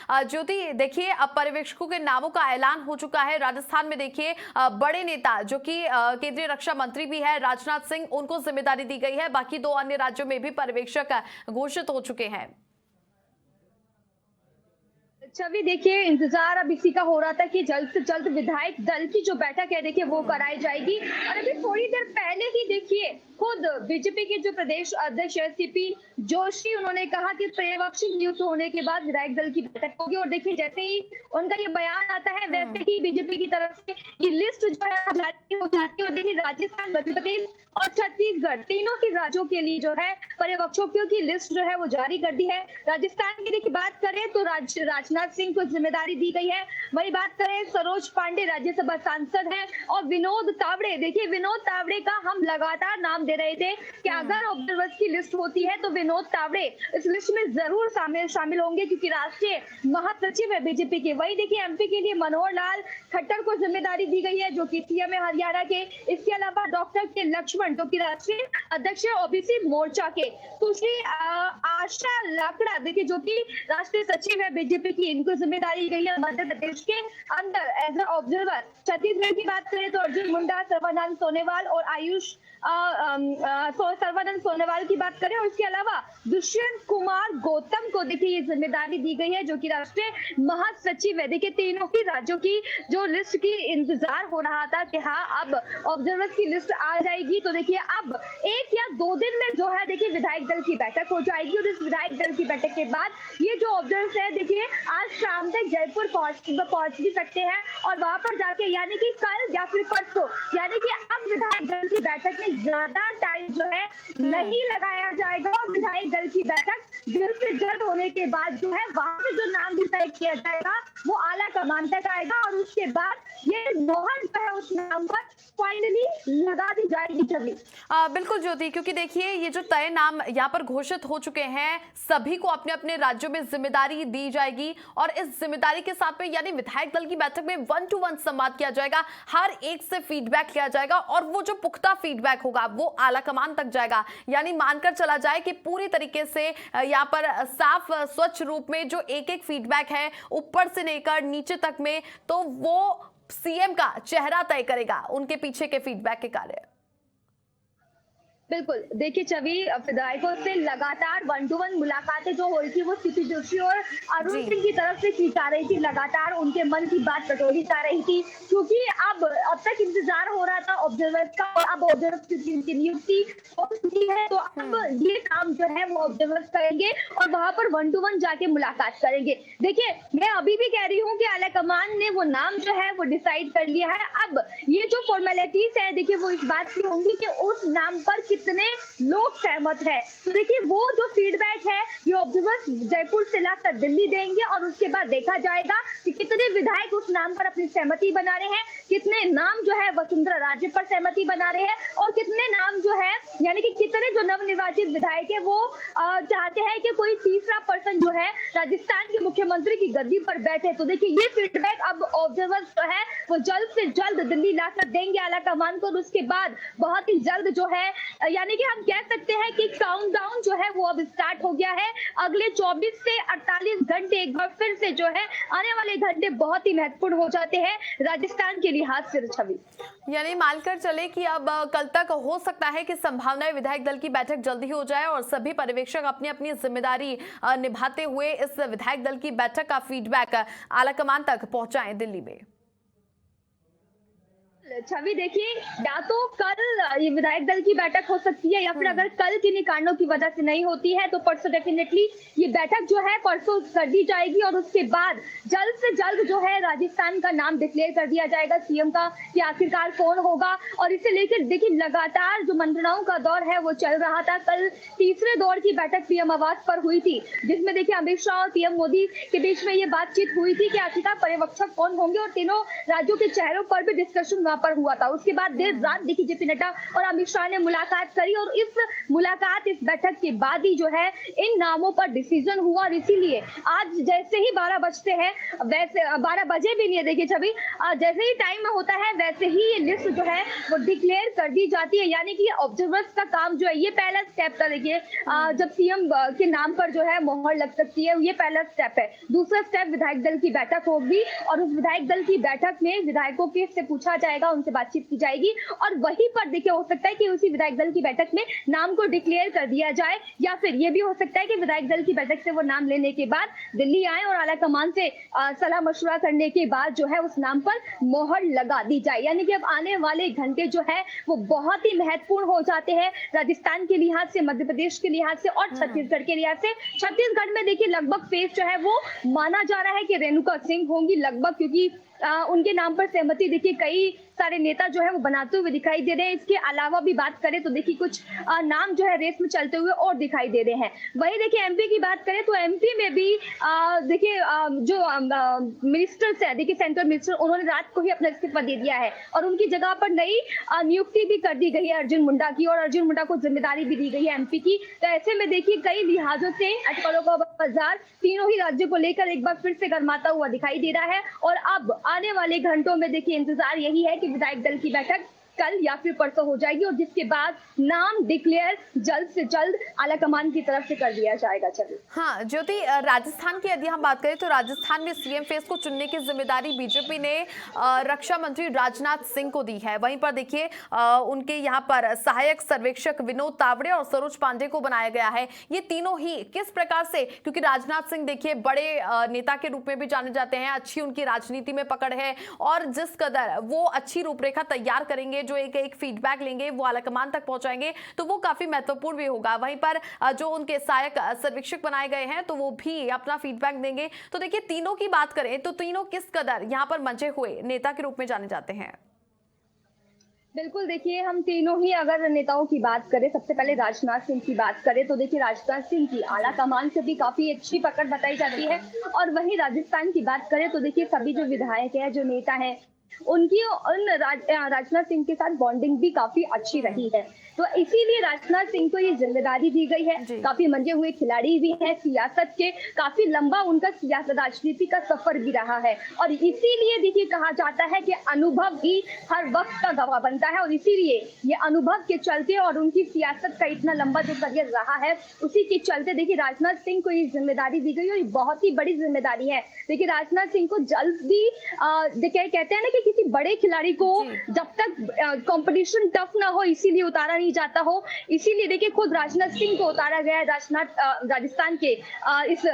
ज्योति, देखिए अब पर्यवेक्षकों के नामों का ऐलान हो चुका है। राजस्थान में देखिए बड़े नेता जो कि केंद्रीय रक्षा मंत्री भी है राजनाथ सिंह, उनको जिम्मेदारी दी गई है। बाकी 2 अन्य राज्यों में भी पर्यवेक्षक घोषित हो चुके हैं। छवि देखिए, इंतजार अब इसी का हो रहा था कि जल्द से जल्द विधायक दल की जो बैठक है देखिए वो कराई जाएगी। और अभी थोड़ी देर पहले ही देखिए खुद बीजेपी के जो प्रदेश अध्यक्ष है सीपी जोशी, उन्होंने कहा कि पर्यवेक्षक नियुक्त होने के बाद विधायक दल की बैठक होगी। और देखिए जैसे ही उनका ये बयान आता है वैसे ही बीजेपी की तरफ से ये लिस्ट जो है जारी हो जाती है। और देखिए राजस्थान, मध्य प्रदेश और छत्तीसगढ़ तीनों के राज्यों के लिए जो है पर्यवेक्षकों की लिस्ट जो है वो जारी कर दी है। राजस्थान की देखिए बात करें तो राजनाथ सिंह को जिम्मेदारी दी गई है। वही बात करें, सरोज पांडे राज्यसभा सांसद हैं और विनोद तावड़े, देखिए विनोद तावड़े का हम लगातार नाम दे रहे थे कि अगर ऑब्जर्वर्स की लिस्ट होती है तो विनोद तावड़े इस लिस्ट में जरूर शामिल होंगे, क्योंकि राष्ट्रीय महासचिव है बीजेपी के। वही देखिए एमपी के लिए मनोहर लाल खट्टर को जिम्मेदारी दी गई है, जो कि सीएम है हरियाणा के। इसके अलावा डॉक्टर के लक्ष्मण, जो कि राष्ट्रीय अध्यक्ष है ओबीसी मोर्चा के। सुश्री आशा लाकड़ा, देखिए जो कि राष्ट्रीय सचिव है बीजेपी की, इनको जिम्मेदारी गई है मध्य प्रदेश के अंदर एज ए ऑब्जर्वर। छत्तीसगढ़ की बात करें तो अर्जुन मुंडा, सर्बानंद सोनोवाल और आयुष सर्बानंद सोनोवाल की बात करें, और इसके अलावा दुष्यंत कुमार गौतम को देखिए ये जिम्मेदारी दी गई है, जो कि राष्ट्रीय महासचिव है। देखिए तीनों की राज्यों की जो लिस्ट की इंतजार हो रहा था कि हाँ अब ऑब्जर्वर्स की लिस्ट आ जाएगी, तो देखिए अब 1 या 2 दिन में जो है देखिए विधायक दल की बैठक हो जाएगी। और इस विधायक दल की बैठक के बाद ये जो ऑब्जर्वर्स है देखिए आज शाम तक जयपुर पहुंच भी सकते हैं, और वहां पर जाके यानी कि कल या फिर परसों, यानी कि अब विधायक दल की बैठक में ज्यादा टाइम जो है नहीं लगाया जाएगा। और विधायक दल की बैठक जल्द से जल्द होने के बाद जो है वहां से जो नाम डिसाइड किया जाएगा वो आला कमान तक आएगा, और उसके बाद ये मोहर जो है उस नाम पर फाइनली लगा दी जाएगी। छवि बिल्कुल ज्योति, क्योंकि देखिए ये जो तय नाम यहाँ पर घोषित हो चुके हैं, सभी को अपने अपने राज्यों में जिम्मेदारी दी जाएगी। और इस जिम्मेदारी के साथ में यानी विधायक दल की बैठक में 1 to 1 संवाद किया जाएगा, हर एक से फीडबैक लिया जाएगा, और वो जो पुख्ता फीडबैक होगा वो आला कमान तक जाएगा। यानी मानकर चला जाए कि पूरी तरीके से यहाँ पर साफ स्वच्छ रूप में जो एक फीडबैक है ऊपर से लेकर नीचे तक में, तो वो सीएम का चेहरा तय करेगा उनके पीछे के फीडबैक के कार्य। बिल्कुल, देखिए छवि, विधायकों से लगातार 1 to 1 मुलाकातें जो हो रही थी वो सीपी जोशी और अरुण सिंह की तरफ से की जा रही थी। लगातार उनके मन की बात बटोरी जा रही थी, क्योंकि अब तक इंतजार हो रहा था ऑब्जर्वर्स का, और अब ऑब्जर्वर्स की नियुक्ति हो चुकी है, तो अब ये काम जो है वो ऑब्जर्वर्स करेंगे और वहां पर 1 to 1 जाके मुलाकात करेंगे। देखिए मैं अभी भी कह रही हूँ कि आला कमान ने वो नाम जो है वो डिसाइड कर लिया है। अब ये जो फॉर्मेलिटीज है देखिए वो इस बात की होंगी कि उस नाम पर कितने लोग सहमत है। तो देखिए वो जो फीडबैक है ये ऑब्जर्वर्स जयपुर से लाकर दिल्ली देंगे, और उसके बाद देखा जाएगा कि कितने विधायक उस नाम पर अपनी सहमति बना रहे हैं, कितने नाम जो है वसुंधरा राजे पर सहमति बना रहे हैं, और कितने नाम जो है यानी कि कितने जो नवनिर्वाचित विधायक है वो चाहते हैं कि कोई तीसरा पर्सन जो है राजस्थान के मुख्यमंत्री की गद्दी पर बैठे। तो देखिए ये फीडबैक अब ऑब्जर्वर्स जो है वो जल्द से जल्द दिल्ली लाकर देंगे आला कमान को, और उसके बाद बहुत ही जल्द जो है यानी कि हम कह सकते हैं कि काउंटडाउन जो है वो अब स्टार्ट हो गया है। अगले 24 से 48 घंटे एक बार फिर से जो है आने वाले घंटे बहुत ही महत्वपूर्ण हो जाते हैं राजस्थान के लिहाज से। छवि यानी मानकर चले कि अब कल तक हो सकता है कि संभावना विधायक दल की बैठक जल्दी हो जाए और सभी पर्यवेक्षक अपनी अपनी जिम्मेदारी निभाते हुए इस विधायक दल की बैठक का फीडबैक आलाकमान तक पहुंचाएं दिल्ली में। छवि देखिए, या तो कल ये विधायक दल की बैठक हो सकती है, या फिर अगर कल किन्हीं कारणों की वजह से नहीं होती है तो परसों डेफिनेटली ये बैठक जो है परसों कर दी जाएगी, और उसके बाद जल्द से जल्द जो है राजस्थान का नाम डिक्लेयर कर दिया जाएगा सीएम का कि आखिरकार कौन होगा। और इसे लेकर देखिए लगातार जो मंत्रणाओं का दौर है वो चल रहा था। कल तीसरे दौर की बैठक पीएम आवास पर हुई थी, जिसमें देखिए अमित शाह और पीएम मोदी के बीच में ये बातचीत हुई थी कि आखिरकार पर्यवेक्षक कौन होंगे, और तीनों राज्यों के चेहरों पर भी डिस्कशन पर हुआ था। उसके बाद देर रात देखिए जेपी नड्डा और अमित शाह ने मुलाकात करी और इस मुलाकात, इस बैठक के बाद ही जो है इन नामों पर डिसीजन हुआ। और इसीलिए आज जैसे ही 12 बजते हैं, वैसे 12 बजे भी नहीं है देखिए छवि, जैसे ही टाइम होता है वैसे ही ये लिस्ट जो है वो डिक्लेयर कर दी जाती है। यानी कि ऑब्जर्वर्स का काम जो है, ये पहला स्टेप था देखिए, जब सीएम के नाम पर जो है मोहर लग सकती है, ये पहला स्टेप है। दूसरा स्टेप विधायक दल की बैठक होगी और उस विधायक दल की बैठक में विधायकों के से पूछा जाएगा, उनसे बातचीत की जाएगी और वहीं पर देखिए हो सकता है कि उसी विधायक दल की बैठक में नाम को डिक्लेयर कर दिया जाए, या फिर ये भी हो सकता है कि विधायक दल की बैठक से वो नाम लेने के बाद दिल्ली आए और आला कमान से सलाह मशवरा करने के बाद जो है उस नाम पर मोहर लगा दी जाए। यानी कि अब आने वाले घंटे जो है वो बहुत ही महत्वपूर्ण हो जाते हैं राजस्थान के लिहाज से, मध्य प्रदेश के लिहाज से और छत्तीसगढ़ के लिहाज से। छत्तीसगढ़ में देखिए लगभग फेस जो है वो माना जा रहा है कि रेणुका सिंह होंगी लगभग, क्योंकि उनके नाम पर सहमति देखिए कई सारे नेता जो है वो बनाते हुए दिखाई दे रहे हैं। इसके अलावा भी बात करें तो देखिए कुछ नाम जो है रेस में चलते हुए और दिखाई दे रहे हैं। वही देखिए एमपी की बात करें तो एमपी में भी देखिए जो मिनिस्टर्स है, देखिए सेंट्रल मिनिस्टर, उन्होंने रात को ही अपना इस्तीफा दे दिया है और उनकी जगह पर नई नियुक्ति भी कर दी गई है अर्जुन मुंडा की, और अर्जुन मुंडा को जिम्मेदारी भी दी गई है एमपी की। तो ऐसे में देखिए कई लिहाजों से अटकलों का बाजार तीनों ही राज्यों को लेकर एक बार फिर से गर्माता हुआ दिखाई दे रहा है। और अब आने वाले घंटों में देखिए इंतजार यही है कि विधायक दल की बैठक कल या फिर परसों हो जाएगी और जिसके बाद नाम डिक्लेयर जल्द से जल्द आला कमान की तरफ से कर दिया जाएगा। चलिए हाँ ज्योति, राजस्थान की यदि हम बात करें तो राजस्थान में सीएम फेस को चुनने की जिम्मेदारी बीजेपी ने रक्षा मंत्री राजनाथ सिंह को दी है। वहीं पर देखिए उनके यहाँ पर सहायक सर्वेक्षक विनोद तावड़े और सरोज पांडे को बनाया गया है। ये तीनों ही किस प्रकार से, क्योंकि राजनाथ सिंह देखिए बड़े नेता के रूप में भी जाने जाते हैं, अच्छी उनकी राजनीति में पकड़ है और जिस कदर वो अच्छी रूपरेखा तैयार करेंगे, जो एक फीडबैक लेंगे वो आलाकमान तक पहुंचाएंगे, तो वो काफी महत्वपूर्ण भी होगा। वहीं पर जो उनके सहायक सर्वेक्षक बनाए गए हैं तो वो भी अपना फीडबैक देंगे। तो देखिए तीनों की बात करें तो तीनों किस कदर यहां पर मंचे हुए नेता के रूप में जाने जाते हैं। बिल्कुल, देखिए हम तीनों ही अगर नेताओं की बात करें, सबसे पहले राजनाथ सिंह की बात करें तो देखिए राजनाथ सिंह की आला कमान से भी काफी अच्छी पकड़ बताई जाती है। और वहीं राजस्थान की बात करें तो देखिए सभी जो विधायक है, जो नेता है, उनकी उन राजनाथ सिंह के साथ बॉन्डिंग भी काफी अच्छी रही है। तो इसीलिए राजनाथ सिंह को ये जिम्मेदारी दी गई है। काफी मंजे हुए खिलाड़ी भी हैं सियासत के, काफी लंबा उनका सियासत राजनीति का सफर भी रहा है और इसीलिए देखिए कहा जाता है कि अनुभव ही हर वक्त का गवाह बनता है। और इसीलिए ये अनुभव के चलते और उनकी सियासत का इतना लंबा जो करियर रहा है, उसी के चलते देखिए राजनाथ सिंह को ये जिम्मेदारी दी गई और ये बहुत ही बड़ी जिम्मेदारी है। देखिए राजनाथ सिंह को जल्दी कहते हैं ना कि किसी बड़े खिलाड़ी को जब तक कंपटीशन टफ ना हो इसीलिए उतारा नहीं जाता हो, इसीलिए देखिए खुद राजनाथ सिंह को उतारा गया है राजस्थान के इस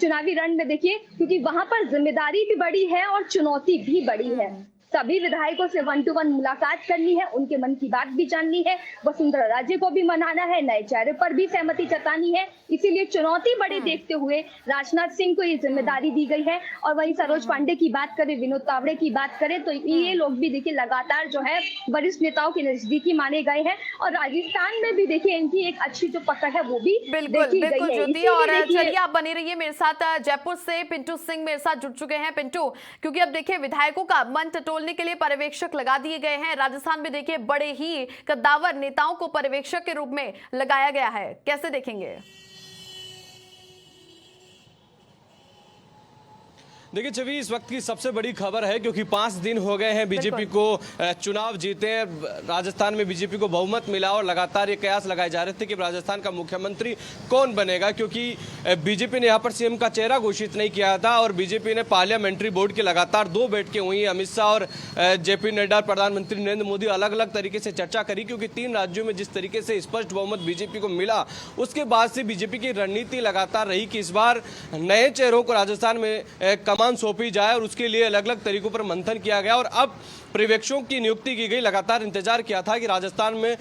चुनावी रण में। देखिए क्योंकि वहां पर जिम्मेदारी भी बड़ी है और चुनौती भी बड़ी है। सभी विधायकों से 1-to-1 मुलाकात करनी है, उनके मन की बात भी जाननी है, वसुंधरा राजे को भी मनाना है, नए चेहरे पर भी सहमति जतानी है। इसीलिए चुनौती बड़ी देखते हुए राजनाथ सिंह को ये जिम्मेदारी दी गई है। और वहीं सरोज पांडे की बात करें, विनोद तावड़े की बात करें तो ये लोग भी देखिए लगातार जो है वरिष्ठ नेताओं के नजदीकी माने गए हैं और राजस्थान में भी देखिए इनकी एक अच्छी जो पकड़ है वो भी देखी गई है। ज्योति, और चलिए आप बने रहिए मेरे साथ। जयपुर से पिंटू सिंह मेरे साथ जुड़ चुके हैं। पिंटू, क्योंकि अब देखिए विधायकों का मन टटोलने के लिए पर्यवेक्षक लगा दिए गए हैं। राजस्थान में देखिए बड़े ही कद्दावर नेताओं को पर्यवेक्षक के रूप में लगाया गया है, कैसे देखेंगे? देखिए छवि, इस वक्त की सबसे बड़ी खबर है क्योंकि 5 दिन हो गए हैं बीजेपी को चुनाव जीते। राजस्थान में बीजेपी को बहुमत मिला और लगातार ये कयास लगाए जा रहे थे कि राजस्थान का मुख्यमंत्री कौन बनेगा, क्योंकि बीजेपी ने यहाँ पर सीएम का चेहरा घोषित नहीं किया था और बीजेपी ने पार्लियामेंट्री बोर्ड की लगातार 2 बैठकें हुई। अमित शाह और जेपी नड्डा, प्रधानमंत्री नरेंद्र मोदी अलग अलग तरीके से चर्चा करी, क्योंकि 3 राज्यों में जिस तरीके से स्पष्ट बहुमत बीजेपी को मिला उसके बाद से बीजेपी की रणनीति लगातार रही कि इस बार नए चेहरों को राजस्थान में कमान सौंपी जाए और उसके लिए अलग अलग तरीकों पर मंथन किया गया और अब पर्यवेक्षकों की नियुक्ति की गई। लगातार इंतजार किया था कि राजस्थान में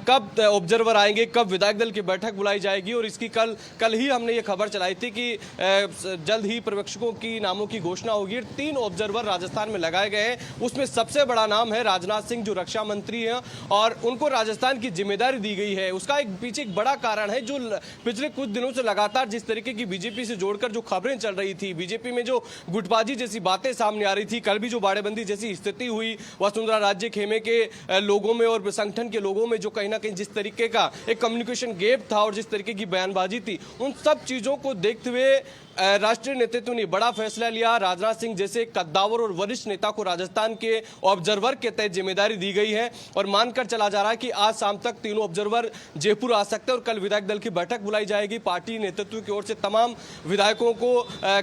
कब ऑब्जर्वर आएंगे, कब विधायक दल की बैठक बुलाई जाएगी और इसकी कल ही हमने ये खबर चलाई थी कि जल्द ही पर्यवेक्षकों की नामों की घोषणा होगी। 3 ऑब्जर्वर राजस्थान में लगाए गए हैं, उसमें सबसे बड़ा नाम है राजनाथ सिंह जो रक्षा मंत्री हैं और उनको राजस्थान की जिम्मेदारी दी गई है। उसका एक पीछे एक बड़ा कारण है जो पिछले कुछ दिनों से लगातार जिस तरीके की बीजेपी से जोड़कर जो खबरें चल रही थी, बीजेपी में जो गुटबाजी जैसी बातें सामने आ रही थी, कल भी जो बाड़ेबंदी जैसी स्थिति हुई, हुई, वसुंधरा राजे खेमे के लोगों में और संगठन के लोगों में जो कहीं ना कहीं जिस तरीके का एक कम्युनिकेशन गैप था और जिस तरीके की बयानबाजी थी, उन सब चीजों को देखते हुए राष्ट्रीय नेतृत्व ने बड़ा फैसला लिया। राजनाथ सिंह जैसे कद्दावर और वरिष्ठ नेता को राजस्थान के ऑब्जर्वर के तहत जिम्मेदारी दी गई है और मानकर चला जा रहा है कि आज शाम तक तीनों ऑब्जर्वर जयपुर आ सकते हैं और कल विधायक दल की बैठक बुलाई जाएगी। पार्टी नेतृत्व की ओर से तमाम विधायकों को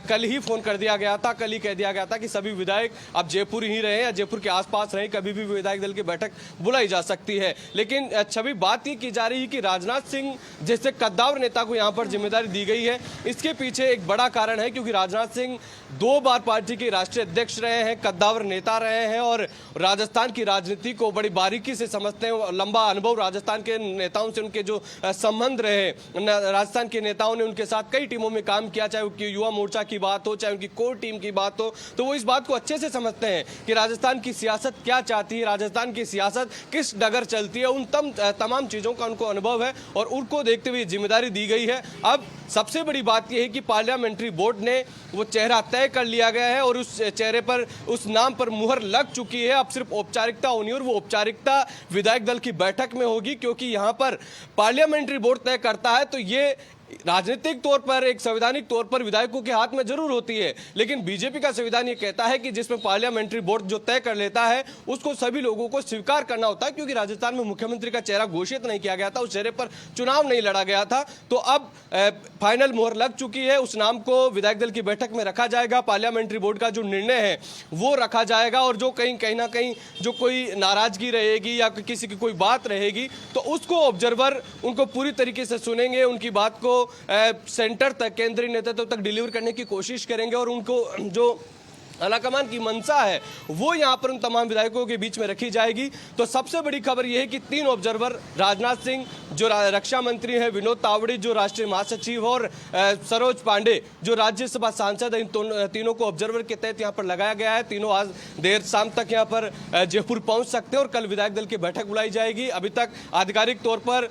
कल ही फोन कर दिया गया था, कल ही कह दिया गया था कि सभी विधायक अब जयपुर ही रहे या जयपुर के आसपास रहे, कभी भी विधायक दल की बैठक बुलाई जा सकती है। लेकिन छवि बात ये की जा रही है कि राजनाथ सिंह जैसे कद्दावर नेता को यहाँ पर जिम्मेदारी दी गई है। इसके पीछे एक बड़ा कारण है क्योंकि राजनाथ सिंह 2 बार पार्टी के राष्ट्रीय अध्यक्ष रहे हैं, कद्दावर नेता रहे हैं और राजस्थान की राजनीति को बड़ी बारीकी से समझते हैं। लंबा अनुभव राजस्थान के नेताओं से उनके जो संबंध रहे, राजस्थान के नेताओं ने उनके साथ कई टीमों में काम किया, चाहे उनकी युवा मोर्चा की बात हो, चाहे उनकी कोर टीम की बात हो, तो वो इस बात को अच्छे से समझते हैं कि राजस्थान की सियासत क्या चाहती है, राजस्थान की सियासत किस डगर चलती है। उन तमाम चीजों का उनको अनुभव है और उनको देखते हुए जिम्मेदारी दी गई है। अब सबसे बड़ी बात यह है कि पार्लियामेंट्री बोर्ड ने वो चेहरा तय कर लिया गया है और उस चेहरे पर, उस नाम पर मुहर लग चुकी है। अब सिर्फ औपचारिकता होनी और वो औपचारिकता विधायक दल की बैठक में होगी क्योंकि यहां पर पार्लियामेंट्री बोर्ड तय करता है तो ये राजनीतिक तौर पर, एक संवैधानिक तौर पर विधायकों के हाथ में जरूर होती है, लेकिन बीजेपी का संविधान ये कहता है कि जिसमें पार्लियामेंट्री बोर्ड जो तय कर लेता है उसको सभी लोगों को स्वीकार करना होता है। क्योंकि राजस्थान में मुख्यमंत्री का चेहरा घोषित नहीं किया गया था, उस चेहरे पर चुनाव नहीं लड़ा गया था, तो अब फाइनल मोहर लग चुकी है। उस नाम को विधायक दल की बैठक में रखा जाएगा, पार्लियामेंट्री बोर्ड का जो निर्णय है वो रखा जाएगा और जो कहीं ना कहीं जो कोई नाराजगी रहेगी या किसी की कोई बात रहेगी तो उसको ऑब्जर्वर उनको पूरी तरीके से सुनेंगे, उनकी बात को सेंटर तक, केंद्रीय नेतृत्व तक डिलीवर करने की कोशिश करेंगे और उनको जो आलाकमान की मंशा है वो यहाँ पर उन तमाम विधायकों के बीच में रखी जाएगी। तो सबसे बड़ी खबर यह है कि 3 ऑब्जर्वर, राजनाथ सिंह जो रक्षा मंत्री हैं, विनोद तावड़े जो राष्ट्रीय महासचिव और सरोज पांडे जो राज्यसभा सांसद है, इन तीनों को ऑब्जर्वर के तहत यहाँ पर लगाया गया है। तीनों आज देर शाम तक यहाँ पर जयपुर पहुंच सकते हैं और कल विधायक दल की बैठक बुलाई जाएगी। अभी तक आधिकारिक तौर पर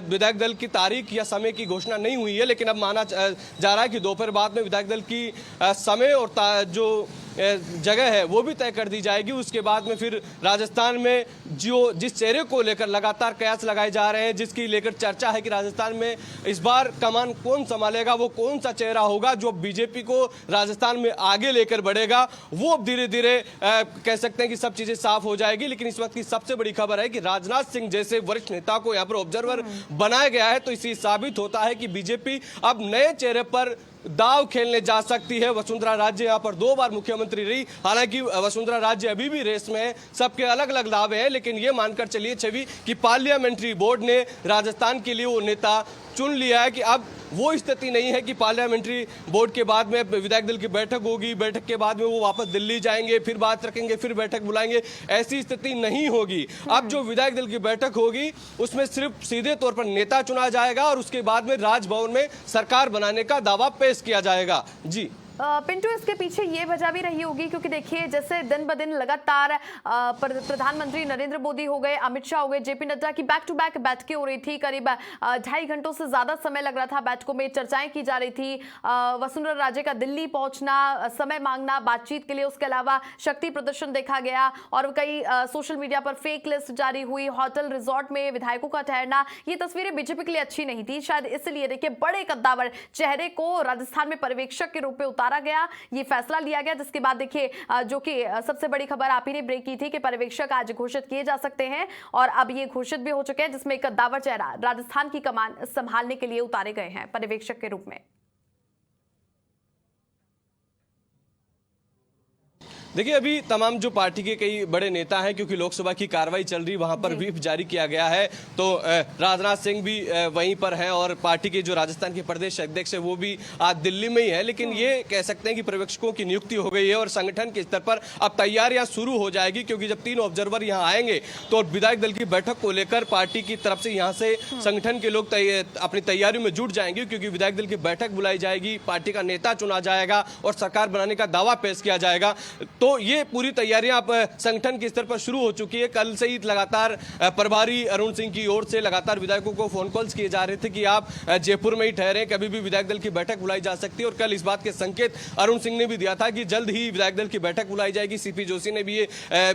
विधायक दल की तारीख या समय की घोषणा नहीं हुई है, लेकिन अब माना जा रहा है कि दोपहर बाद में विधायक दल की समय और जो जगह है वो भी तय कर दी जाएगी। उसके बाद में फिर राजस्थान में जिस चेहरे को लेकर लगातार कयास लगाए जा रहे हैं, जिसकी लेकर चर्चा है कि राजस्थान में इस बार कमान कौन संभालेगा, वो कौन सा चेहरा होगा जो बीजेपी को राजस्थान में आगे लेकर बढ़ेगा, वो अब धीरे धीरे कह सकते हैं कि सब चीजें साफ हो जाएगी। लेकिन इस वक्त की सबसे बड़ी खबर है कि राजनाथ सिंह जैसे वरिष्ठ नेता को यहाँ पर ऑब्जर्वर बनाया गया है, तो इससे साबित होता है कि बीजेपी अब नए चेहरे पर दाव खेलने जा सकती है। वसुंधरा राजे यहाँ पर 2 बार मुख्यमंत्री रही, हालांकि वसुंधरा राजे अभी भी रेस में है, सबके अलग अलग दावे हैं, लेकिन ये मानकर चलिए छवि कि पार्लियामेंट्री बोर्ड ने राजस्थान के लिए वो नेता चुन लिया है कि अब वो स्थिति नहीं है कि पार्लियामेंट्री बोर्ड के बाद में विधायक दल की बैठक होगी, बैठक के बाद में वो वापस दिल्ली जाएंगे, फिर बात रखेंगे, फिर बैठक बुलाएंगे, ऐसी स्थिति नहीं होगी। अब जो विधायक दल की बैठक होगी उसमें सिर्फ सीधे तौर पर नेता चुना जाएगा और उसके बाद में राजभवन में सरकार बनाने का दावा पेश किया जाएगा। जी पिंटू, इसके पीछे ये वजह भी रही होगी क्योंकि देखिए जैसे दिन ब दिन लगातार प्रधानमंत्री नरेंद्र मोदी हो गए, अमित शाह हो गए, जेपी नड्डा की बैक टू बैक बैठकें हो रही थी, करीब 2.5 घंटों से ज्यादा समय लग रहा था बैठकों में, चर्चाएं की जा रही थी। वसुंधरा राजे का दिल्ली पहुंचना, समय मांगना बातचीत के लिए, उसके अलावा शक्ति प्रदर्शन देखा गया और कई सोशल मीडिया पर फेक लिस्ट जारी हुई, होटल रिजॉर्ट में विधायकों का ठहरना, ये तस्वीरें बीजेपी के लिए अच्छी नहीं थी। शायद इसलिए देखिए बड़े कद्दावर चेहरे को राजस्थान में पर्यवेक्षक के रूप में उतारा गया, ये फैसला लिया गया, जिसके बाद देखिए जो कि सबसे बड़ी खबर आप ही ने ब्रेक की थी कि पर्यवेक्षक आज घोषित किए जा सकते हैं और अब ये घोषित भी हो चुके हैं, जिसमें एक कद्दावर चेहरा राजस्थान की कमान संभालने के लिए उतारे गए हैं पर्यवेक्षक के रूप में। देखिए अभी तमाम जो पार्टी के कई बड़े नेता हैं, क्योंकि लोकसभा की कार्रवाई चल रही, वहां पर व्हिप जारी किया गया है, तो राजनाथ सिंह भी वहीं पर हैं और पार्टी के जो राजस्थान के प्रदेश अध्यक्ष है वो भी आज दिल्ली में ही है। लेकिन ये कह सकते हैं कि पर्यवेक्षकों की नियुक्ति हो गई है और संगठन के स्तर पर अब तैयारियां शुरू हो जाएगी, क्योंकि जब 3 ऑब्जर्वर यहाँ आएंगे तो विधायक दल की बैठक को लेकर पार्टी की तरफ से यहाँ से संगठन के लोग अपनी तैयारियों में जुट जाएंगे, क्योंकि विधायक दल की बैठक बुलाई जाएगी, पार्टी का नेता चुना जाएगा और सरकार बनाने का दावा पेश किया जाएगा। तो ये पूरी तैयारियां अब संगठन के स्तर पर शुरू हो चुकी है। कल से ही लगातार प्रभारी अरुण सिंह की ओर से लगातार विधायकों को फोन कॉल्स किए जा रहे थे कि आप जयपुर में ही ठहरे, कभी भी विधायक दल की बैठक बुलाई जा सकती है। और कल इस बात के संकेत अरुण सिंह ने भी दिया था कि जल्द ही विधायक दल की बैठक बुलाई जाएगी। सीपी जोशी ने भी ये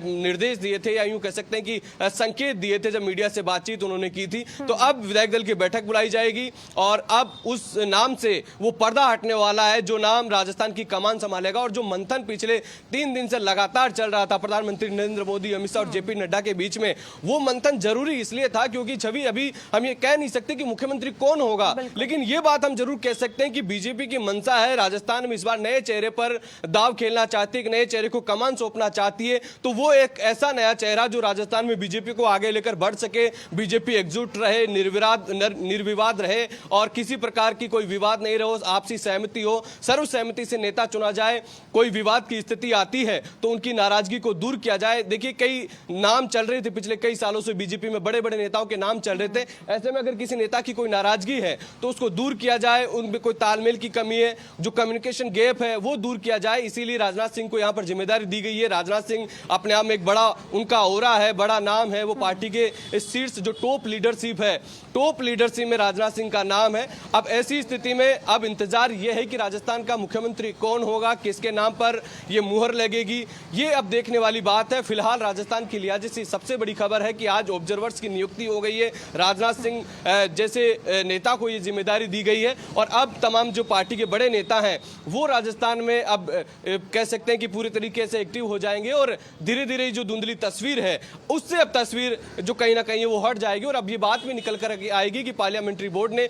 निर्देश दिए थे, या यूं कह सकते हैं कि संकेत दिए थे जब मीडिया से बातचीत उन्होंने की थी। तो अब विधायक दल की बैठक बुलाई जाएगी और अब उस नाम से वो पर्दा हटने वाला है जो नाम राजस्थान की कमान संभालेगा। और जो मंथन पिछले 3 दिन से लगातार चल रहा था प्रधानमंत्री नरेंद्र मोदी, अमित शाह और जेपी नड्डा के बीच में, वो मंथन जरूरी इसलिए था क्योंकि छवि अभी हम ये कह नहीं सकते कि मुख्यमंत्री कौन होगा, लेकिन ये बात हम जरूर कह सकते हैं कि बीजेपी की मंशा है राजस्थान में इस बार नए चेहरे पर दाव खेलना चाहती है, एक नए चेहरे को कमान सौंपना चाहती है। तो वो एक ऐसा नया चेहरा जो राजस्थान में बीजेपी को आगे लेकर बढ़ सके, बीजेपी एकजुट रहे, निर्विवाद रहे और किसी प्रकार की कोई विवाद नहीं रहो, आपसी सहमति हो, सर्वसहमति से नेता चुना जाए। कोई विवाद की स्थिति आती है तो उनकी नाराजगी को दूर किया जाए। देखिए कई नाम चल रहे थे पिछले कई सालों से बीजेपी में, बड़े बड़े नेताओं के नाम चल रहे थे। ऐसे में अगर किसी नेता की कोई नाराजगी है तो उसको दूर किया जाए, उनमें कोई तालमेल की कमी है, जो कम्युनिकेशन गैप है वो दूर किया जाए। इसीलिए राजनाथ सिंह को यहां पर जिम्मेदारी दी गई है। राजनाथ सिंह अपने आप में एक बड़ा उनका ओरा है, बड़ा नाम है, वो पार्टी के शीर्ष जो टॉप लीडरशिप है, टॉप लीडरशिप में राजनाथ सिंह का नाम है। अब ऐसी स्थिति में अब इंतजार यह है कि राजस्थान का मुख्यमंत्री कौन होगा, किसके नाम पर यह मुहर लगेगी, ये अब देखने वाली बात है। फिलहाल राजस्थान की लिहाज से सबसे बड़ी खबर है कि आज ऑब्जर्वर्स की नियुक्ति हो गई है। राजनाथ सिंह जैसे नेता को ये जिम्मेदारी दी गई है और अब तमाम जो पार्टी के बड़े नेता हैं वो राजस्थान में अब कह सकते हैं कि पूरी तरीके से एक्टिव हो जाएंगे और धीरे धीरे जो धुंधली तस्वीर है उससे अब तस्वीर जो कहीं ना कहीं वो हट जाएगी। और अब ये बात भी निकल कर आएगी कि पार्लियामेंट्री बोर्ड ने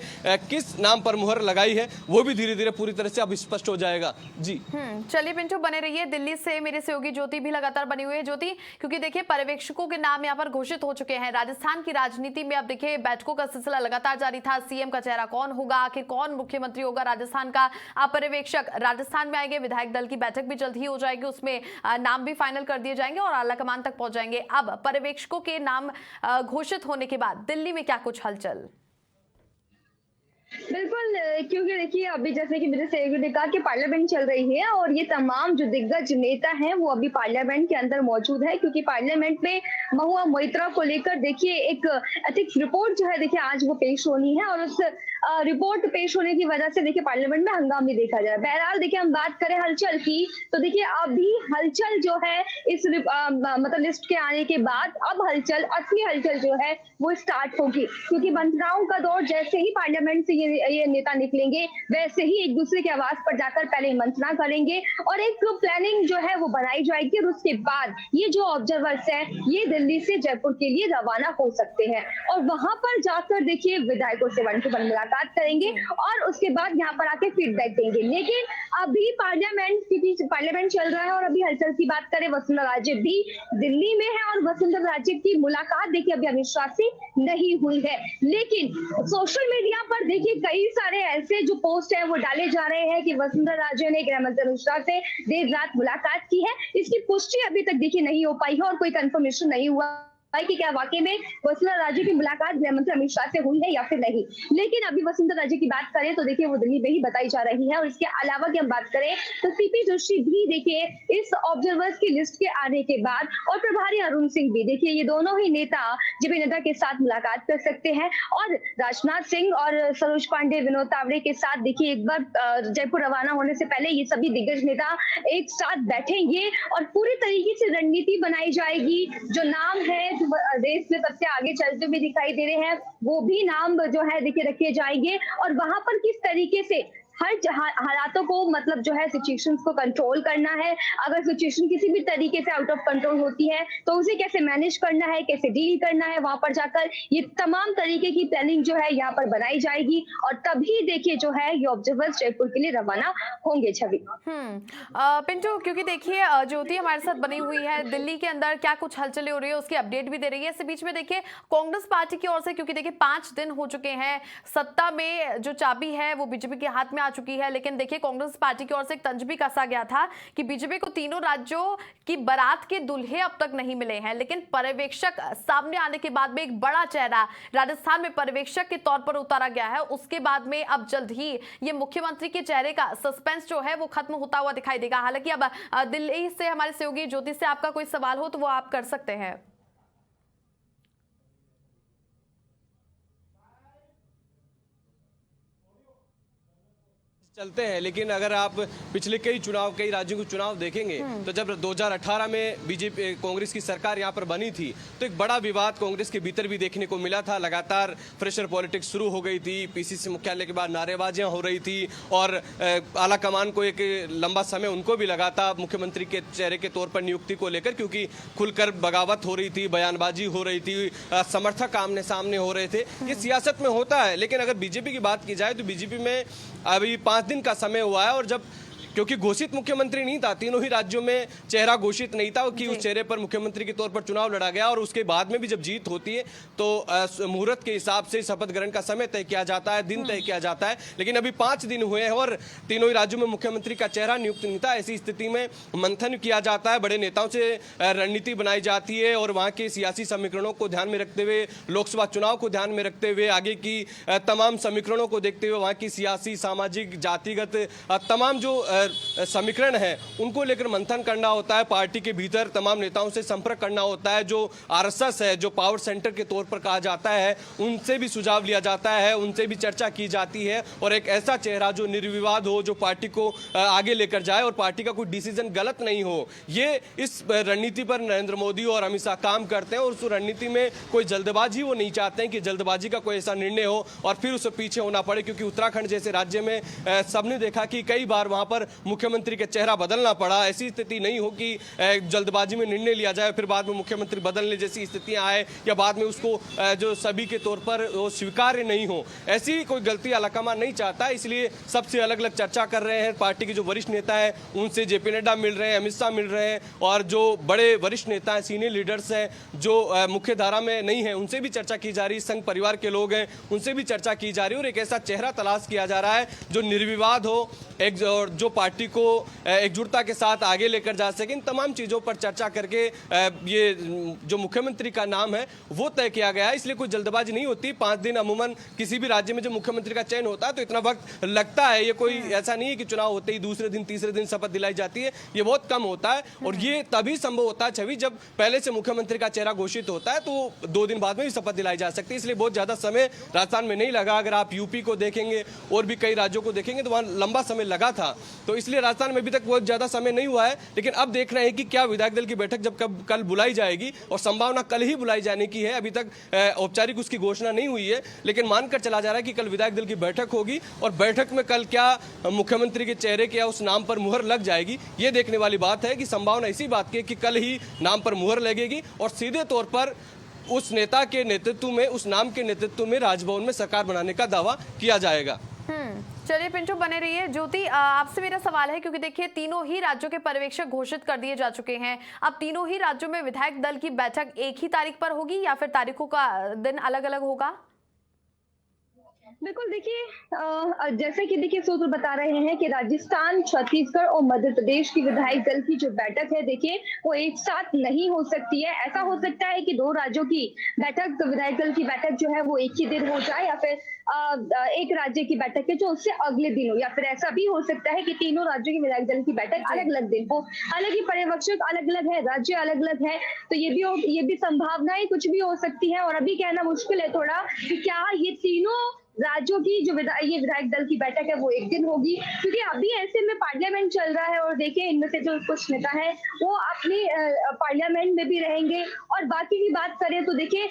किस नाम पर मुहर लगाई है, वो भी धीरे धीरे पूरी तरह से अब स्पष्ट हो जाएगा। जी चलिए पिंटू बने रहिए। दिल्ली से मेरे सहयोगी ज्योति भी लगातार बनी हुई है। ज्योति, क्योंकि देखिए पर्यवेक्षकों के नाम यहाँ पर घोषित हो चुके हैं। राजस्थान की राजनीति में अब देखिए बैठकों का सिलसिला लगातार जारी था। सीएम का चेहरा कौन होगा, आखिर कौन मुख्यमंत्री होगा राजस्थान का, पर्यवेक्षक राजस्थान में आएंगे। विधायक दल की बैठक भी जल्द ही हो जाएगी, उसमें नाम भी फाइनल कर दिए जाएंगे और आला कमान तक पहुंच जाएंगे। अब पर्यवेक्षकों के नाम घोषित होने के बाद दिल्ली में क्या कुछ हलचल? बिल्कुल, क्योंकि देखिए अभी जैसे कि मेरे सहयोगी ने कहा कि पार्लियामेंट चल रही है और ये तमाम जो दिग्गज नेता हैं वो अभी पार्लियामेंट के अंदर मौजूद है, क्योंकि पार्लियामेंट में महुआ मोइत्रा को लेकर देखिए एक एथिक्स रिपोर्ट जो है देखिए आज वो पेश होनी है और उस रिपोर्ट पेश होने की वजह से देखिए पार्लियामेंट में हंगामी देखा जा रहा है। बहरहाल देखिए हम बात करें हलचल की तो देखिए अभी हलचल जो है इस मतलब लिस्ट के आने के बाद अब हलचल, असली हलचल जो है वो स्टार्ट होगी, क्योंकि मंत्रियों का दौर जैसे ही पार्लियामेंट से ये नेता निकलेंगे वैसे ही एक दूसरे के आवास पर जाकर पहले मंत्रणा करेंगे और एक प्लानिंग जो है वो बनाई जाएगी और उसके बाद ये जो ऑब्जर्वर्स है ये दिल्ली से जयपुर के लिए रवाना हो सकते हैं और वहां पर जाकर देखिए विधायकों से 1-to-1 मुलाकात करेंगे और उसके बाद यहाँ पर आके फीडबैक देंगे। लेकिन अभी पार्लियामेंट चल रहा है और अभी हलचल की बात करें, वसुंधरा राजे भी दिल्ली में है और वसुंधरा राजे की मुलाकात देखिए अभी अमित शाह से नहीं हुई है। लेकिन सोशल मीडिया पर देखिए कई सारे ऐसे जो पोस्ट है वो डाले जा रहे हैं कि वसुंधरा राजे ने गृह मंत्री अमित शाह से देर रात मुलाकात की है। इसकी पुष्टि अभी तक देखिए नहीं हो पाई है और कोई कंफर्मेशन नहीं हुआ कि क्या वाकई में वसुंधरा राजे की मुलाकात गृह मंत्री अमित शाह से हुई है या फिर नहीं। लेकिन अभी वसुंधरा राजे की बात करें तो देखिए वो दिल्ली में ही बताई जा रही है और इसके अलावा की हम बात करें तो सीपी जोशी भी देखिए इस ऑब्जर्वर्स की लिस्ट के आने के बाद और प्रभारी अरुण सिंह भी देखिए ये दोनों ही नेता जेपी नड्डा के साथ मुलाकात कर सकते हैं और राजनाथ सिंह और सरोज पांडे, विनोद तावड़े के साथ देखिए एक बार जयपुर रवाना होने से पहले ये सभी दिग्गज नेता एक साथ बैठेंगे और पूरी तरीके से रणनीति बनाई जाएगी। जो नाम है देश में सबसे आगे चलते हुए दिखाई दे रहे हैं वो भी नाम जो है देखिए रखे जाएंगे और वहां पर किस तरीके से हर हालातों को मतलब जो है सिचुएशंस को कंट्रोल करना है। अगर सिचुएशन किसी भी तरीके से आउट ऑफ कंट्रोल होती है तो उसे कैसे मैनेज करना है, कैसे डील करना है, वहां पर जाकर ये तमाम तरीके की प्लानिंग जो है यहाँ पर बनाई जाएगी और तभी देखिए जो है ये ऑब्जर्वर्स जयपुर के लिए रवाना होंगे। छवि पिंटू, क्योंकि देखिए ज्योति हमारे साथ बनी हुई है, दिल्ली के अंदर क्या कुछ हलचलें हो रही है उसकी अपडेट भी दे रही है। इस बीच में देखिए कांग्रेस पार्टी की ओर से, क्योंकि देखिए 5 दिन हो चुके हैं, सत्ता में जो चाबी है वो बीजेपी के हाथ में आ चुकी है, लेकिन देखिए कांग्रेस पार्टी की ओर से एक तंज भी कसा गया था कि बीजेपी को तीनों राज्यों की बारात के दूल्हे अब तक नहीं मिले हैं, लेकिन पर्यवेक्षक सामने आने के बाद में एक बड़ा चेहरा राजस्थान में पर्यवेक्षक के तौर पर उतारा गया है। उसके बाद में अब जल्द ही ये मुख्यमंत्री के चेहरे का सस्पेंस जो है वो खत्म होता हुआ दिखाई देगा। हालांकि अब दिल्ली से हमारे सहयोगी ज्योति से आपका कोई सवाल हो तो वो आप कर सकते हैं। चलते हैं, लेकिन अगर आप पिछले कई राज्यों के चुनाव देखेंगे तो जब 2018 में बीजेपी कांग्रेस की सरकार यहां पर बनी थी तो एक बड़ा विवाद कांग्रेस के भीतर भी देखने को मिला था। लगातार प्रेशर पॉलिटिक्स शुरू हो गई थी, पीसीसी मुख्यालय के बाद नारेबाजियां हो रही थी और आला कमान को एक लंबा समय उनको भी लगा था मुख्यमंत्री के चेहरे के तौर पर नियुक्ति को लेकर, क्योंकि खुलकर बगावत हो रही थी, बयानबाजी हो रही थी, समर्थक आमने सामने हो रहे थे। ये सियासत में होता है, लेकिन अगर बीजेपी की बात की जाए तो बीजेपी में अभी 5 दिन का समय हुआ है और जब क्योंकि घोषित मुख्यमंत्री नहीं था, तीनों ही राज्यों में चेहरा घोषित नहीं था कि उस चेहरे पर मुख्यमंत्री के तौर पर चुनाव लड़ा गया और उसके बाद में भी जब जीत होती है तो मुहूर्त के हिसाब से शपथ ग्रहण का समय तय किया जाता है, दिन तय किया जाता है। लेकिन अभी 5 दिन हुए हैं और तीनों ही राज्यों में मुख्यमंत्री का चेहरा नियुक्त नहीं था। ऐसी स्थिति में मंथन किया जाता है, बड़े नेताओं से रणनीति बनाई जाती है और वहां के सियासी समीकरणों को ध्यान में रखते हुए, लोकसभा चुनाव को ध्यान में रखते हुए, आगे की तमाम समीकरणों को देखते हुए, वहां की सियासी, सामाजिक, जातिगत तमाम जो समीकरण है उनको लेकर मंथन करना होता है। पार्टी के भीतर तमाम नेताओं से संपर्क करना होता है। जो आरएसएस है, जो पावर सेंटर के तौर पर कहा जाता है, उनसे भी सुझाव लिया जाता है, उनसे भी चर्चा की जाती है और एक ऐसा चेहरा जो निर्विवाद हो, जो पार्टी को आगे लेकर जाए और पार्टी का कोई डिसीजन गलत नहीं हो, ये इस रणनीति पर नरेंद्र मोदी और अमित शाह काम करते हैं और उस रणनीति में कोई जल्दबाजी वो नहीं चाहते हैं कि जल्दबाजी का कोई ऐसा निर्णय हो और फिर उससे पीछे होना पड़े। क्योंकि उत्तराखंड जैसे राज्य में सबने देखा कि कई बार वहां पर मुख्यमंत्री का चेहरा बदलना पड़ा। ऐसी स्थिति नहीं हो कि जल्दबाजी में निर्णय लिया जाए फिर बाद में मुख्यमंत्री बदलने जैसी स्थितियां आए या बाद में उसको जो सभी के तौर पर वो स्वीकार्य नहीं हो, ऐसी कोई गलती आलाकमान नहीं चाहता। इसलिए सबसे अलग अलग चर्चा कर रहे हैं। पार्टी के जो वरिष्ठ नेता है उनसे जेपी नड्डा मिल रहे हैं, अमित शाह मिल रहे हैं और जो बड़े वरिष्ठ नेता हैं, सीनियर लीडर्स हैं जो मुख्य धारा में नहीं है, उनसे भी चर्चा की जा रही है। संघ परिवार के लोग हैं, उनसे भी चर्चा की जा रही है और एक ऐसा चेहरा तलाश किया जा रहा है जो निर्विवाद हो, एक जो पार्टी को एकजुटता के साथ आगे लेकर जा सके। इन तमाम चीजों पर चर्चा करके ये जो मुख्यमंत्री का नाम है वो तय किया गया है। इसलिए कोई जल्दबाजी नहीं होती। 5 दिन अमूमन किसी भी राज्य में जब मुख्यमंत्री का चयन होता है तो इतना वक्त लगता है। ये कोई ऐसा नहीं है कि चुनाव होते ही दूसरे दिन, तीसरे दिन शपथ दिलाई जाती है। ये बहुत कम होता है और ये तभी संभव होता है छवि जब पहले से मुख्यमंत्री का चेहरा घोषित होता है तो 2 दिन बाद में भी शपथ दिलाई जा सकती है। इसलिए बहुत ज्यादा समय राजस्थान में नहीं लगा। अगर आप यूपी को देखेंगे और भी कई राज्यों को देखेंगे तो वहां लंबा समय लगा था। तो इसलिए राजस्थान में अभी तक बहुत ज्यादा समय नहीं हुआ है। लेकिन अब देख रहे हैं कि क्या विधायक दल की बैठक जब कल बुलाई जाएगी और संभावना कल ही बुलाई जाने की है। अभी तक औपचारिक उसकी घोषणा नहीं हुई है, लेकिन मानकर चला जा रहा है कि कल विधायक दल की बैठक होगी और बैठक में कल क्या मुख्यमंत्री के चेहरे के या उस नाम पर मुहर लग जाएगी, ये देखने वाली बात है। कि संभावना इसी बात की है कि कल ही नाम पर मुहर लगेगी और सीधे तौर पर उस नेता के नेतृत्व में, उस नाम के नेतृत्व में राजभवन में सरकार बनाने का दावा किया जाएगा। चलिए पिंटू बने रहिए। ज्योति, आपसे मेरा सवाल है, क्योंकि देखिए तीनों ही राज्यों के पर्यवेक्षक घोषित कर दिए जा चुके हैं। अब तीनों ही राज्यों में विधायक दल की बैठक एक ही तारीख पर होगी या फिर तारीखों का दिन अलग अलग होगा? बिल्कुल, देखिए जैसे कि देखिए सूत्र बता रहे हैं कि राजस्थान, छत्तीसगढ़ और मध्य प्रदेश की विधायक दल की जो बैठक है देखिए वो एक साथ नहीं हो सकती है। ऐसा हो सकता है कि 2 राज्यों की बैठक, विधायक दल की बैठक जो है वो एक ही दिन हो जाए या फिर एक राज्य की बैठक है जो उससे अगले दिन हो, या फिर ऐसा भी हो सकता है कि तीनों राज्यों की विधायक दल की बैठक अलग अलग दिन हो। अलग ही पर्यवेक्षक अलग अलग है, राज्य अलग अलग है, तो ये भी संभावनाएं कुछ भी हो सकती है। और अभी कहना मुश्किल है थोड़ा कि क्या ये तीनों राज्यों की जो ये विधायक दल की बैठक है वो एक दिन होगी, क्योंकि अभी ऐसे में पार्लियामेंट चल रहा है और देखिए इनमें से जो कुछ नेता है वो अपनी पार्लियामेंट में भी रहेंगे। और बाकी की बात करें तो देखिए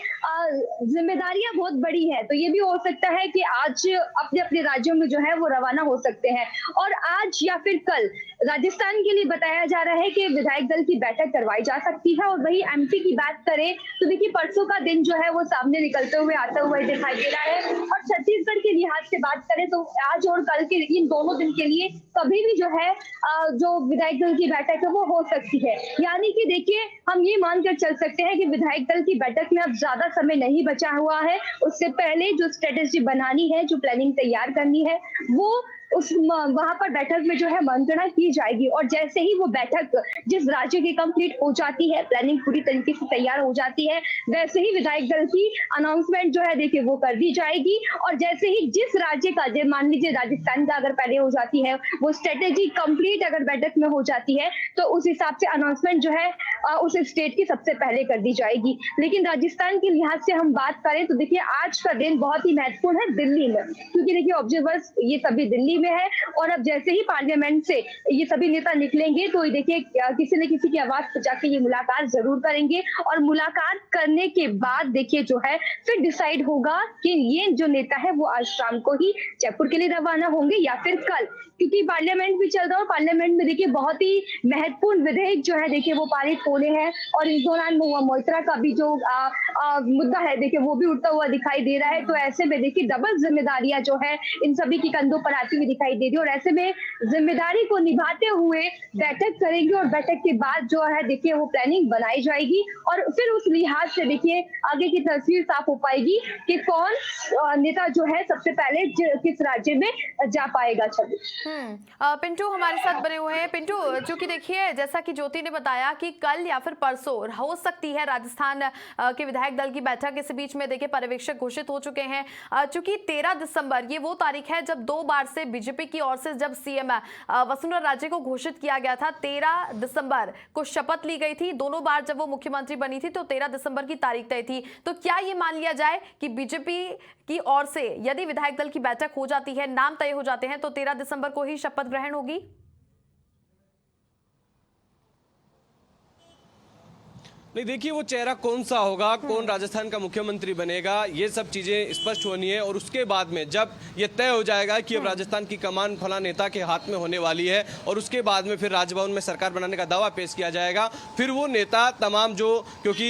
जिम्मेदारियां बहुत बड़ी है, तो ये भी हो सकता है कि आज अपने अपने राज्यों में जो है वो रवाना हो सकते हैं। और आज या फिर कल राजस्थान के लिए बताया जा रहा है कि विधायक दल की बैठक करवाई जा सकती है। और वही एमपी की बात करें तो देखिए परसों का दिन जो है वो सामने निकलते हुए आता हुआ दिखाई दे रहा है। और छत्तीसगढ़ के लिहाज से बात करें तो आज और कल के इन दोनों दिन के लिए कभी भी जो है जो विधायक दल की बैठक है वो हो सकती है। यानी कि देखिए हम ये मानकर चल सकते हैं कि विधायक दल की बैठक में अब ज्यादा समय नहीं बचा हुआ है। उससे पहले जो स्ट्रेटेजी बनानी है, जो प्लानिंग तैयार करनी है, वो वहां पर बैठक में जो है मंत्रणा की जाएगी। और जैसे ही वो बैठक जिस राज्य की कंप्लीट हो जाती है, प्लानिंग पूरी तरीके से तैयार हो जाती है, वैसे ही विधायक दल की अनाउंसमेंट जो है देखिए वो कर दी जाएगी। और जैसे ही जिस राज्य का, मान लीजिए राजस्थान का अगर पहले हो जाती है, वो स्ट्रेटेजी कंप्लीट अगर बैठक में हो जाती है तो उस हिसाब से अनाउंसमेंट जो है उस स्टेट की सबसे पहले कर दी जाएगी। लेकिन राजस्थान के लिहाज से हम बात करें तो देखिए आज का दिन बहुत ही महत्वपूर्ण है दिल्ली में, क्योंकि देखिए ऑब्जर्वर्स ये सभी दिल्ली में है। और अब जैसे ही पार्लियामेंट से ये सभी नेता निकलेंगे तो देखिए किसी न किसी की आवाज पर जाके ये मुलाकात जरूर करेंगे। और मुलाकात करने के बाद देखिए जो है फिर डिसाइड होगा कि ये जो नेता है वो आज शाम को ही जयपुर के लिए रवाना होंगे या फिर कल, क्योंकि पार्लियामेंट भी चल रहा है। पार्लियामेंट में देखिए बहुत ही महत्वपूर्ण विधेयक जो है देखिए वो पारित होने हैं। और इस दौरान महुआ मोइत्रा का भी जो मुद्दा है देखिए वो भी उठता हुआ दिखाई दे रहा है। तो ऐसे में देखिए डबल जिम्मेदारियां जो है इन सभी की कंधों पर आती हुई दिखाई दे रही है। और ऐसे में जिम्मेदारी को निभाते हुए बैठक करेंगे और बैठक के बाद जो है देखिए वो प्लानिंग बनाई जाएगी। और फिर उस लिहाज से देखिए आगे की तस्वीर साफ हो पाएगी कि कौन नेता जो है सबसे पहले किस राज्य में जा पाएगा। छवि पिंटू हमारे साथ बने हुए हैं। पिंटू, चूंकि देखिए जैसा कि ज्योति ने बताया कि कल या फिर परसों हो सकती है राजस्थान के विधायक दल की बैठक, इस बीच में देखिए पर्यवेक्षक घोषित हो चुके हैं। चूंकि 13 दिसंबर ये वो तारीख है जब 2 बार से बीजेपी की ओर से जब सीएम वसुंधरा राजे को घोषित किया गया था, 13 दिसंबर को शपथ ली गई थी। दोनों बार जब वो मुख्यमंत्री बनी थी तो 13 दिसंबर की तारीख तय थी। तो क्या ये मान लिया जाए कि बीजेपी की ओर से यदि विधायक दल की बैठक हो जाती है, नाम तय हो जाते हैं, तो 13 दिसंबर को ही शपथ ग्रहण होगी? नहीं, देखिए वो चेहरा कौन सा होगा, कौन राजस्थान का मुख्यमंत्री बनेगा, ये सब चीजें स्पष्ट होनी है। और उसके बाद में जब ये तय हो जाएगा कि अब राजस्थान की कमान फला नेता के हाथ में होने वाली है और उसके बाद में फिर राजभवन में सरकार बनाने का दावा पेश किया जाएगा, फिर वो नेता तमाम जो, क्योंकि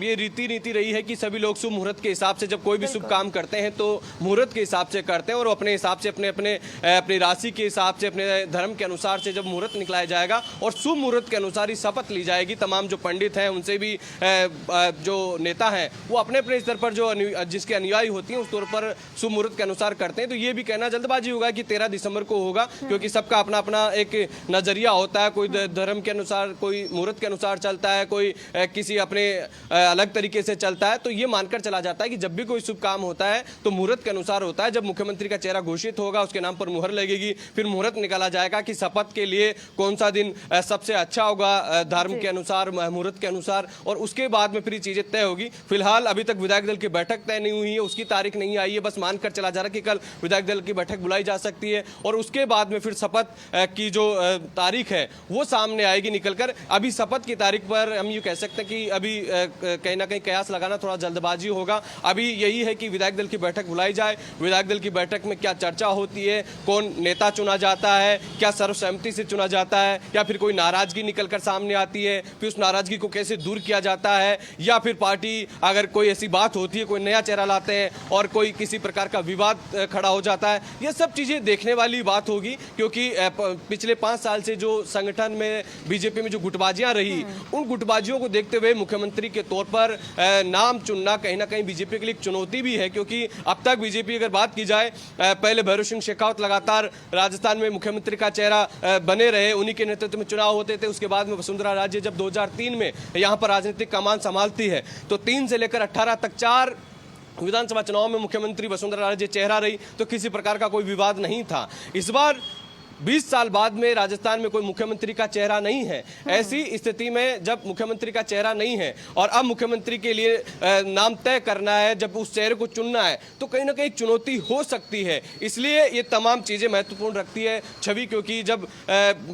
ये रीति नीति रही है कि सभी लोग शुभ मुहूर्त के हिसाब से जब कोई भी शुभ काम करते हैं तो मुहूर्त के हिसाब से करते हैं और अपने हिसाब से अपनी राशि के हिसाब से अपने धर्म के अनुसार से जब मुहूर्त निकलाया जाएगा और शुभ मुहूर्त के अनुसार ही शपथ ली जाएगी। तमाम जो पंडित हैं उनसे भी जो नेता हैं वो अपने अपने स्तर पर जो जिसके अनुयायी होती हैं उस तौर पर शुभ मुहूर्त के अनुसार करते हैं। तो ये भी कहना जल्दबाजी होगा कि 13 दिसंबर को होगा, क्योंकि सबका अपना अपना एक नजरिया होता है। कोई धर्म के अनुसार, कोई मुहूर्त के अनुसार चलता है, कोई किसी अपने अलग तरीके से चलता है। तो ये मानकर चला जाता है कि जब भी कोई शुभ काम होता है तो मुहूर्त के अनुसार होता है। जब मुख्यमंत्री का चेहरा घोषित होगा, उसके नाम पर मुहर लगेगी, फिर मुहूर्त निकाला जाएगा कि शपथ के लिए कौन सा दिन सबसे अच्छा होगा धर्म के अनुसार, मुहूर्त के अनुसार, और उसके बाद में फिर ये चीजें तय होगी। फिलहाल अभी तक विधायक दल की बैठक तय नहीं हुई है, उसकी तारीख नहीं आई है, बस मानकर चला जा रहा है कि कल विधायक दल की बैठक बुलाई जा सकती है और उसके बाद में फिर शपथ की जो तारीख है वो सामने आएगी निकलकर। अभी शपथ की तारीख पर हम ये कह सकते हैं कि अभी कहीं ना कहीं कयास लगाना थोड़ा जल्दबाजी होगा। अभी यही है कि विधायक दल की बैठक बुलाई जाए, विधायक दल की बैठक में क्या चर्चा होती है, कौन नेता चुना जाता है, क्या सर्वसहमति से चुना जाता है या फिर कोई नाराजगी निकलकर सामने आती है, फिर उस नाराजगी को कैसे दूर किया जाता है, या फिर पार्टी अगर कोई ऐसी बात होती है, कोई नया चेहरा लाते हैं और कोई किसी प्रकार का विवाद खड़ा हो जाता है। ये सब चीजें देखने वाली बात होगी, क्योंकि पिछले 5 साल से जो संगठन में बीजेपी में जो गुटबाजियां रही, उन गुटबाजियों को देखते हुए मुख्यमंत्री के तौर पर नाम चुनना कहीं ना कहीं बीजेपी के लिए एक चुनौती भी है। क्योंकि अब तक बीजेपी अगर बात की जाए, पहले भैरव सिंह शेखावत लगातार राजस्थान में मुख्यमंत्री का चेहरा बने रहे, उन्हीं के नेतृत्व में चुनाव होते थे। उसके बाद में वसुंधरा राजे जब 2003 में यहाँ पर राजनीतिक कमान संभालती है तो 3 से लेकर 18 तक 4 विधानसभा चुनाव में मुख्यमंत्री वसुंधरा राजे चेहरा रही, तो किसी प्रकार का कोई विवाद नहीं था। इस बार 20 साल बाद में राजस्थान में कोई मुख्यमंत्री का चेहरा नहीं है। ऐसी स्थिति में जब मुख्यमंत्री का चेहरा नहीं है और अब मुख्यमंत्री के लिए नाम तय करना है, जब उस चेहरे को चुनना है, तो कहीं ना कहीं चुनौती हो सकती है। इसलिए ये तमाम चीजें महत्वपूर्ण रखती है छवि, क्योंकि जब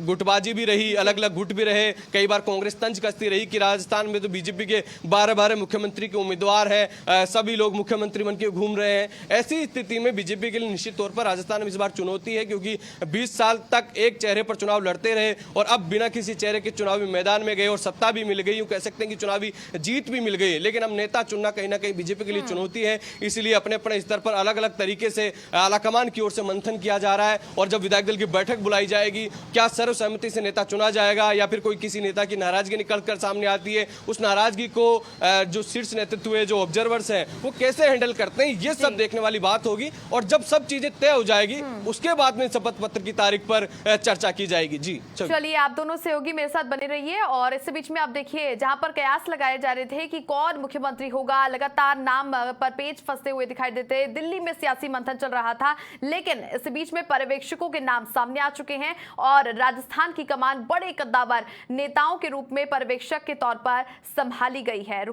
गुटबाजी भी रही, अलग अलग गुट भी रहे, कई बार कांग्रेस तंज कसती रही कि राजस्थान में तो बीजेपी के 12 मुख्यमंत्री के उम्मीदवार है, सभी लोग मुख्यमंत्री बन के घूम रहे हैं। ऐसी स्थिति में बीजेपी के लिए निश्चित तौर पर राजस्थान में इस बार चुनौती है, क्योंकि 20 साल साल तक एक चेहरे पर चुनाव लड़ते रहे और अब बिना किसी चेहरे के चुनावी मैदान में गए और सत्ता भी मिल गई, यूं कह सकते हैं कि चुनावी जीत भी मिल गई। लेकिन अब नेता चुनना कहीं ना कहीं बीजेपी के लिए चुनौती है, इसलिए अपने अपने स्तर पर अलग अलग तरीके से आलाकमान की ओर से मंथन किया जा रहा है। और जब विधायक दल की बैठक बुलाई जाएगी, क्या सर्वसम्मति से नेता चुना जाएगा या फिर कोई किसी नेता की नाराजगी निकलकर सामने आती है, उस नाराजगी को जो शीर्ष नेतृत्व है, जो ऑब्जर्वर्स हैं, वो कैसे हैंडल करते हैं, ये सब देखने वाली बात होगी। और जब सब चीजें तय हो जाएगी उसके बाद में शपथ पत्र की तारीख पर चर्चा की जाएगी। जी चलिए, आप दोनों सहयोगी मेरे साथ बने रहिए। और इस बीच में आप देखिए, जहां पर कयास लगाए जा रहे थे कि कौन मुख्यमंत्री होगा, लगातार नाम पर पेच फंसते हुए दिखाई देते, दिल्ली में सियासी मंथन चल रहा था, लेकिन इस बीच में पर्यवेक्षकों के नाम सामने आ चुके हैं और राजस्थान की कमान बड़े कद्दावर नेताओं के रूप में पर्यवेक्षक के तौर पर संभाली गई है।